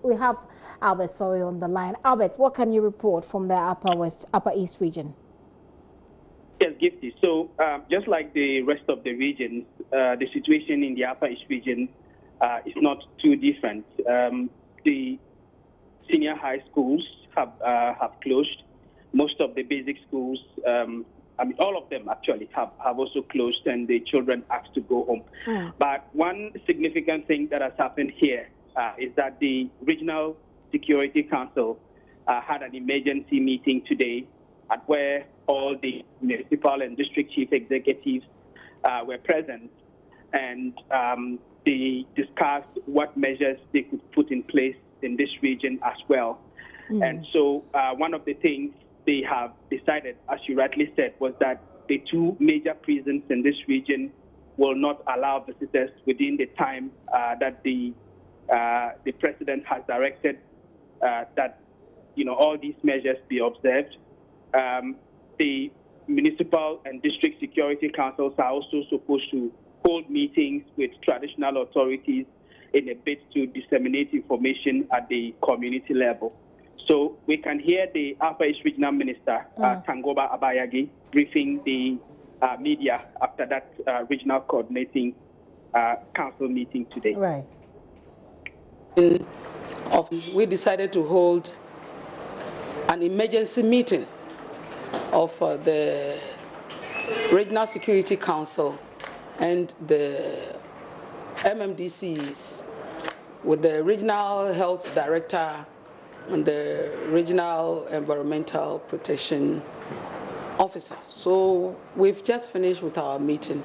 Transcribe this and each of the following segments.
we have Albert Sorry on the line. Albert, what can you report from the Upper East region? Yes, Gifty. So just like the rest of the regions, the situation in the Upper East region is not too different. The senior high schools have closed. Most of the basic schools, all of them actually have also closed, and the children asked to go home. But one significant thing that has happened here is that the Regional Security Council had an emergency meeting today at where all the municipal and district chief executives were present, and they discussed what measures they could put in place in this region as well. And so one of the things they have decided, as you rightly said, was that the two major prisons in this region will not allow visitors within the time that the president has directed that all these measures be observed. The municipal and district security councils are also supposed to hold meetings with traditional authorities in a bid to disseminate information at the community level. So we can hear the Upper East Regional Minister, Tangoba Abayagi, briefing the media after that regional coordinating council meeting today. Right. We decided to hold an emergency meeting of the Regional Security Council and the MMDCs with the Regional Health Director and the Regional Environmental Protection Officer. So we've just finished with our meeting.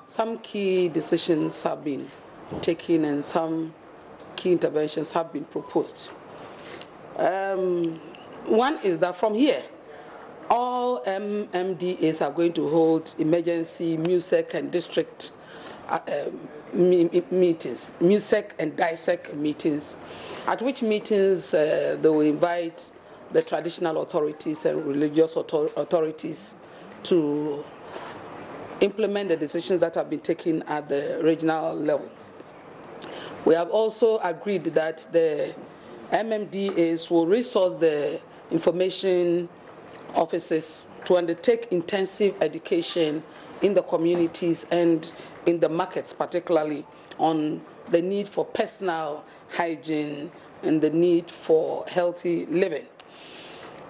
Some key decisions have been taken and some key interventions have been proposed. One is that from here, all MMDAs are going to hold emergency MUSEC and district meetings, MUSEC and DISEC meetings, at which meetings they will invite the traditional authorities and religious authorities to implement the decisions that have been taken at the regional level. We have also agreed that the MMDAs will resource the information offices to undertake intensive education in the communities and in the markets, particularly on the need for personal hygiene and the need for healthy living.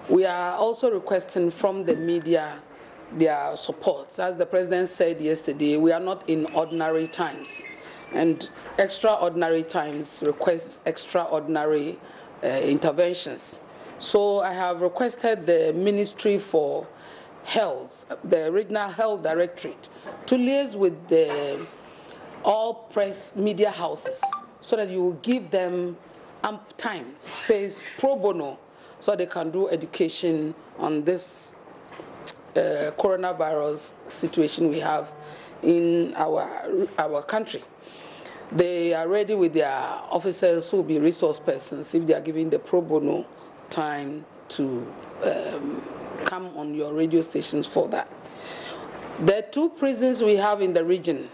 We are also requesting from the media their support. As the President said yesterday, we are not in ordinary times, and extraordinary times request extraordinary interventions. So I have requested the Ministry for Health, the Regional Health Directorate, to liaise with all press media houses so that you will give them ample time, space, pro bono, so they can do education on this coronavirus situation we have in our country. They are ready with their officers who will be resource persons if they are given the pro bono time to come on your radio stations for that. The two prisons we have in the region,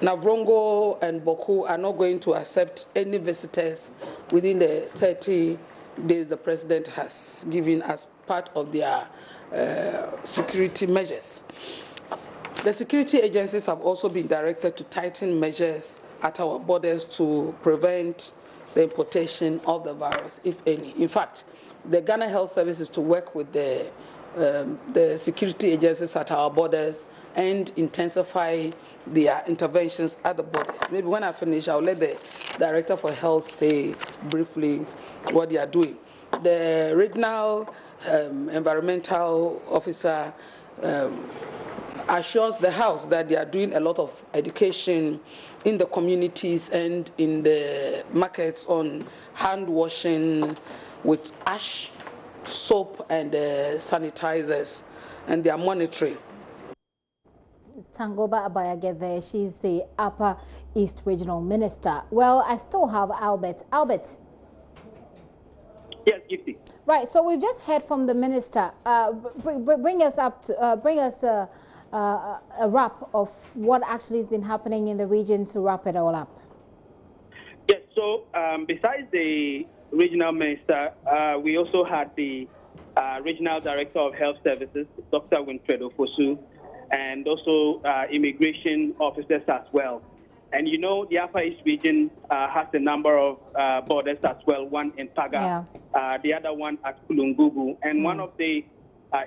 Navrongo and Boku, are not going to accept any visitors within the 30 days the President has given as part of their security measures. The security agencies have also been directed to tighten measures at our borders to prevent the importation of the virus, if any. In fact, the Ghana Health Service is to work with the security agencies at our borders and intensify their interventions at the borders. Maybe when I finish, I'll let the Director for Health say briefly what they are doing. The Regional Environmental Officer assures the House that they are doing a lot of education in the communities and in the markets on hand washing with ash, soap, and sanitizers, and they are monitoring. Tangoba Abayagi there, she's the Upper East Regional Minister. Well, I still have Albert. Albert. Yes, Gifty. Right, so we've just heard from the minister. Bring us a wrap of what actually has been happening in the region to wrap it all up. Yes, so besides the regional minister, we also had the regional director of health services, Dr. Winfred Ofosu, and also immigration officers as well. And you know, the Upper East region has a number of borders as well, one in Paga, the other one at Kulungugu. And one of the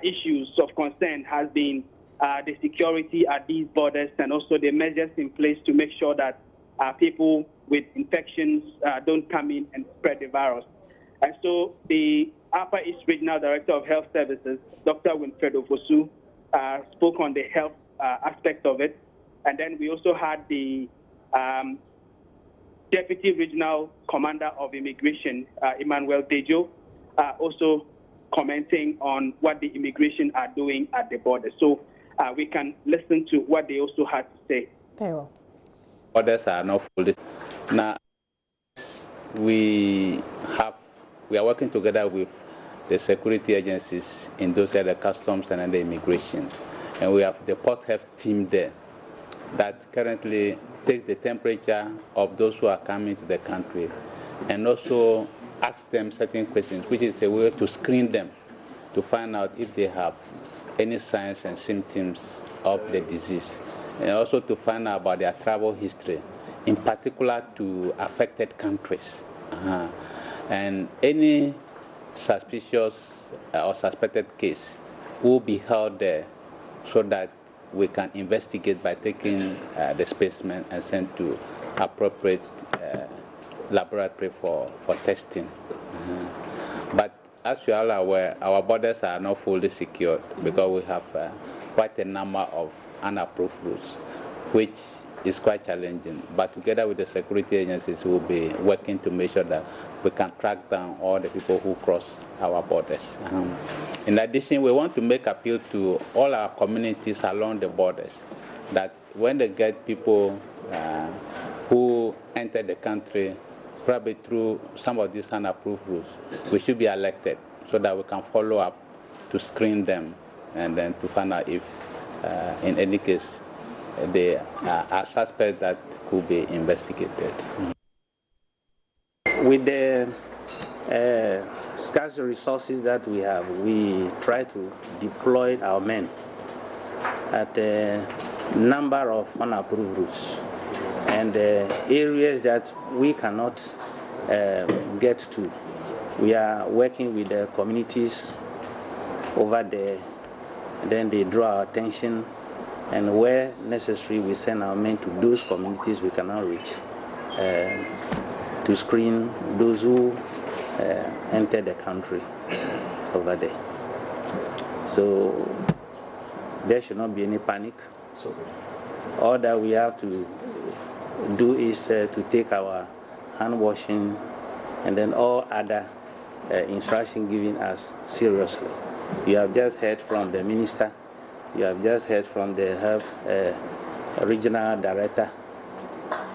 issues of concern has been the security at these borders and also the measures in place to make sure that people with infections don't come in and spread the virus. And so the Upper East Regional Director of Health Services, Dr. Winfred Ofosu, spoke on the health aspect of it. And then we also had the Deputy Regional Commander of Immigration, Emmanuel Dejo, also commenting on what the immigration are doing at the border. So we can listen to what they also had to say. Very well. Borders are not fully. Now, we are working together with the security agencies in those areas, the customs and the immigration. And we have the port health team there that currently takes the temperature of those who are coming to the country and also ask them certain questions, which is a way to screen them to find out if they have any signs and symptoms of the disease, and also to find out about their travel history, in particular to affected countries. And any suspicious or suspected case will be held there so that we can investigate by taking the specimen and send to appropriate laboratory for testing. But as you are aware, our borders are not fully secured because we have quite a number of unapproved routes, which is quite challenging. But together with the security agencies, we'll be working to make sure that we can track down all the people who cross our borders. In addition, we want to make appeal to all our communities along the borders that when they get people who enter the country, probably through some of these unapproved routes, we should be alerted so that we can follow up to screen them and then to find out if, in any case, they are suspects that could be investigated. With the scarce resources that we have, we try to deploy our men at a number of unapproved routes and areas that we cannot get to. We are working with the communities over there, then they draw our attention, and where necessary, we send our men to those communities we cannot reach to screen those who enter the country over there. So there should not be any panic. So all that we have to do is to take our hand washing and then all other instruction given us seriously. You have just heard from the minister. You have just heard from the health regional director.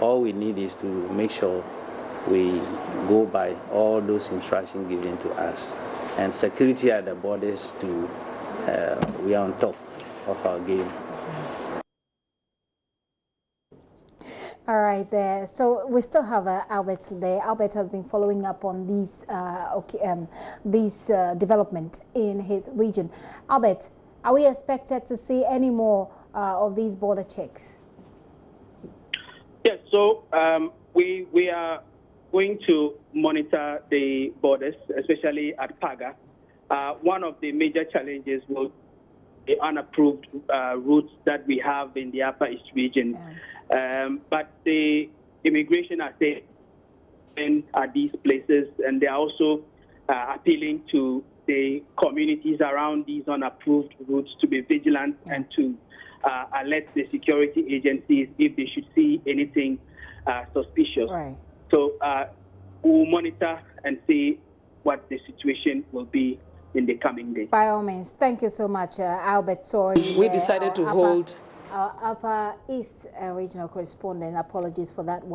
All we need is to make sure we go by all those instructions given to us. And security at the borders, we are on top of our game. All right, there. So we still have Albert there. Albert has been following up on these development in his region. Albert, are we expected to see any more of these border checks? Yes, so we are going to monitor the borders, especially at Paga. One of the major challenges will be the unapproved routes that we have in the Upper East region. But the immigration are staying at these places, and they are also appealing to the communities around these unapproved routes to be vigilant and to alert the security agencies if they should see anything suspicious. Right. So we'll monitor and see what the situation will be in the coming days. By all means, thank you so much, Albert. Sorry, we decided to hold our Upper East regional correspondent. Apologies for that one.